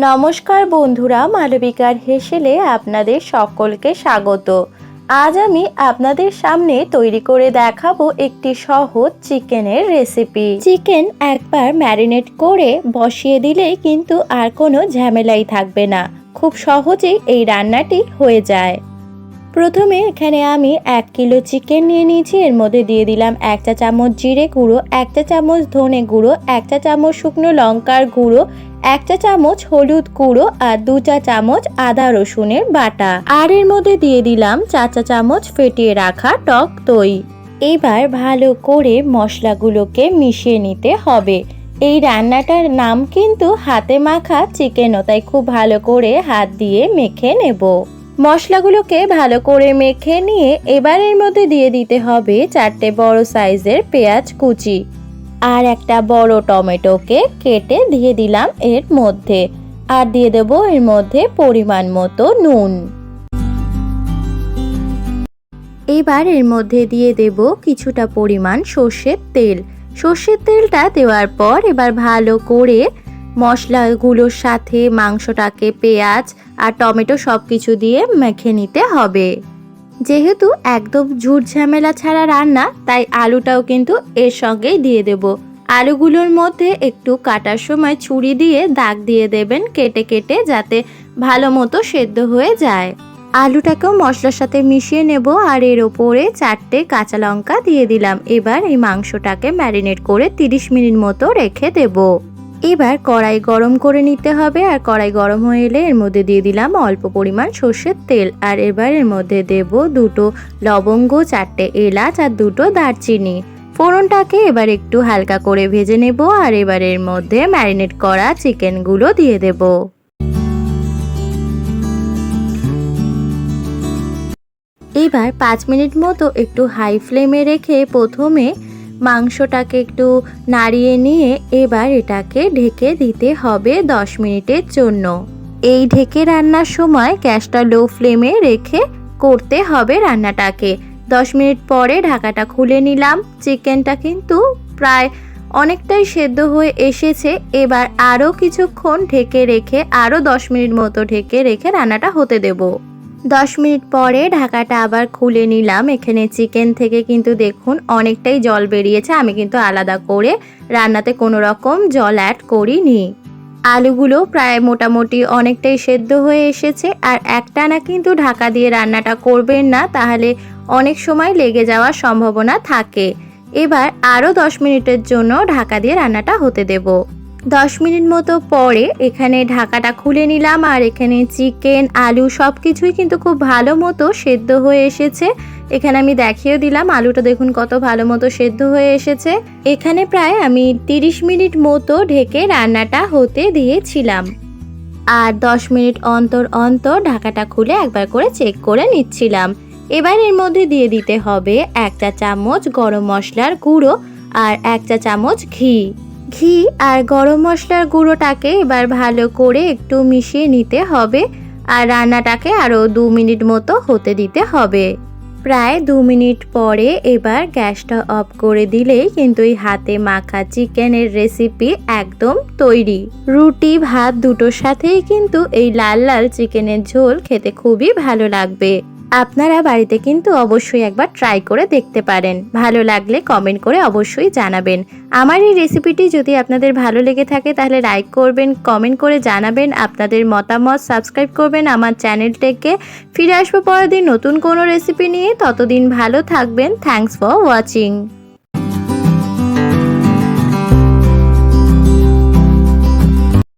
নমস্কার বন্ধুরা, মালবিকার হেসেলে আপনাদের সকলকে স্বাগত। আজ আমি আপনাদের সামনে তৈরি করে দেখাবো একটি সহজ চিকেনের রেসিপি। চিকেন একবার ম্যারিনেট করে বসিয়ে দিলেই কিন্তু আর কোনো ঝামেলাই থাকবে না, খুব সহজেই এই রান্নাটি হয়ে যায়। প্রথমে এখানে আমি 1 কিলো চিকেন নিয়ে নিয়েছি। এর মধ্যে দিয়ে দিলাম 1 চা চামচ জিরে গুঁড়ো, 1 চা চামচ ধনে গুঁড়ো, 1 চা চামচ শুকনো লঙ্কার গুঁড়ো, 1 চা চামচ হলুদ গুঁড়ো আর 2 চা চামচ আদা রসুনের বাটা। আর এর মধ্যে দিয়ে দিলাম 4 চা চামচ ফেটিয়ে রাখা টক দই। এবার ভালো করে মশলাগুলোকে মিশিয়ে নিতে হবে। এই রান্নাটার নাম কিন্তু হাতে মাখা চিকেনও, তাই খুব ভালো করে হাত দিয়ে মেখে নেব। মশলাগুলোকে ভালো করে মেখে নিয়ে এবার এর মধ্যে দিয়ে দিতে হবে 4টে বড় সাইজের পেঁয়াজ কুচি আর একটা বড় টমেটোকে কেটে দিয়ে দিলাম এর মধ্যে। আর দিয়ে দেব এর মধ্যে পরিমাণ মতো নুন। এবার এর মধ্যে দিয়ে দেব কিছুটা পরিমাণ সর্ষের তেল। সর্ষের তেলটা দেওয়ার পর এবার ভালো করে মশলাগুলোর সাথে মাংসটাকে পেঁয়াজ আর টমেটো সব কিছু দিয়ে মেখে নিতে হবে। যেহেতু একদম ঝুট ঝামেলা ছাড়া রান্না, তাই আলুটাও কিন্তু এর সঙ্গেই দিয়ে দেব। আলুগুলোর মধ্যে একটু কাটার সময় ছুরি দিয়ে দাগ দিয়ে দেবেন কেটে কেটে, যাতে ভালো মতো সেদ্ধ হয়ে যায়। আলুটাকেও মশলার সাথে মিশিয়ে নেব আর এর ওপরে 4টে কাঁচা লঙ্কা দিয়ে দিলাম। এবার এই মাংসটাকে ম্যারিনেট করে 30 মিনিট মতো রেখে দেব। এবার কড়াই গরম করে নিতে হবে, আর কড়াই গরম হয়ে এলে এর মধ্যে দিয়ে দিলাম অল্প পরিমাণ সর্ষের তেল। আর এবার এর মধ্যে দেব 2টো লবঙ্গ, 4টে এলাচ আর 2টো দারচিনি। ফোড়নটাকে এবার একটু হালকা করে ভেজে নেব। আর এবার এর মধ্যে ম্যারিনেট করা চিকেনগুলো দিয়ে দেব। এবার 5 মিনিট মতো একটু হাই ফ্লেমে রেখে প্রথমে মাংসটাকে একটু নাড়িয়ে নিয়ে এবার এটাকে ঢেকে দিতে হবে 10 মিনিটের জন্য। এই ঢেকে রান্নার সময় গ্যাসটা লো ফ্লেমে রেখে করতে হবে রান্নাটাকে। 10 মিনিট পরে ঢাকাটা খুলে নিলাম। চিকেনটা কিন্তু প্রায় অনেকটাই সেদ্ধ হয়ে এসেছে। এবার আরও কিছুক্ষণ ঢেকে রেখে আরও 10 মিনিট মতো ঢেকে রেখে রান্নাটা হতে দেব। 10 মিনিট পরে ঢাকাটা আবার খুলে নিলাম। এখানে চিকেন থেকে কিন্তু দেখুন অনেকটাই জল বেরিয়েছে। আমি কিন্তু আলাদা করে রান্নাতে কোনো রকম জল অ্যাড করিনি। আলুগুলো প্রায় মোটামুটি অনেকটাই সেদ্ধ হয়ে এসেছে। আর একটানা কিন্তু ঢাকা দিয়ে রান্নাটা করবেন না, তাহলে অনেক সময় লেগে যাওয়ার সম্ভাবনা থাকে। এবার আরও 10 মিনিটের জন্য ঢাকা দিয়ে রান্নাটা হতে দেব। 10 মিনিট মতো পরে এখানে ঢাকাটা খুলে নিলাম। আর এখানে চিকেন, আলু সব কিছুই কিন্তু খুব ভালো মতো সেদ্ধ হয়ে এসেছে। এখানে আমি দেখিয়ে দিলাম আলুটা দেখুন কত ভালো মতো সেদ্ধ হয়ে এসেছে। এখানে প্রায় আমি 30 মিনিট মতো ঢেকে রান্নাটা হতে দিয়েছিলাম। আর 10 মিনিট অন্তর অন্তর ঢাকাটা খুলে একবার করে চেক করে নিচ্ছিলাম। এবার এর মধ্যে দিয়ে দিতে হবে 1 চা চামচ গরম মশলার গুঁড়ো আর 1 চা চামচ ঘি আর গরম মশলার গুঁড়োটাকে এবার ভালো করে একটু মিশিয়ে নিতে হবে। আর রান্নাটাকে আরও 2 মিনিট মতো হতে দিতে হবে। প্রায় 2 মিনিট পরে এবার গ্যাসটা অফ করে দিলেই কিন্তু এই হাতে মাখা চিকেনের রেসিপি একদম তৈরি। রুটি ভাত দুটোর সাথেই কিন্তু এই লাল লাল চিকেনের ঝোল খেতে খুবই ভালো লাগবে। আপনারা বাড়িতে কিন্তু অবশ্যই একবার ট্রাই করে দেখতে পারেন। ভালো লাগলে কমেন্ট করে অবশ্যই জানাবেন। আমার এই রেসিপিটি যদি আপনাদের ভালো লেগে থাকে তাহলে লাইক করবেন, কমেন্ট করে জানাবেন আপনাদের মতামত, সাবস্ক্রাইব করবেন আমার চ্যানেলটাকে। ফিরে আসবো পরের দিন নতুন কোনো রেসিপি নিয়ে। ততদিন ভালো থাকবেন। Thanks for watching.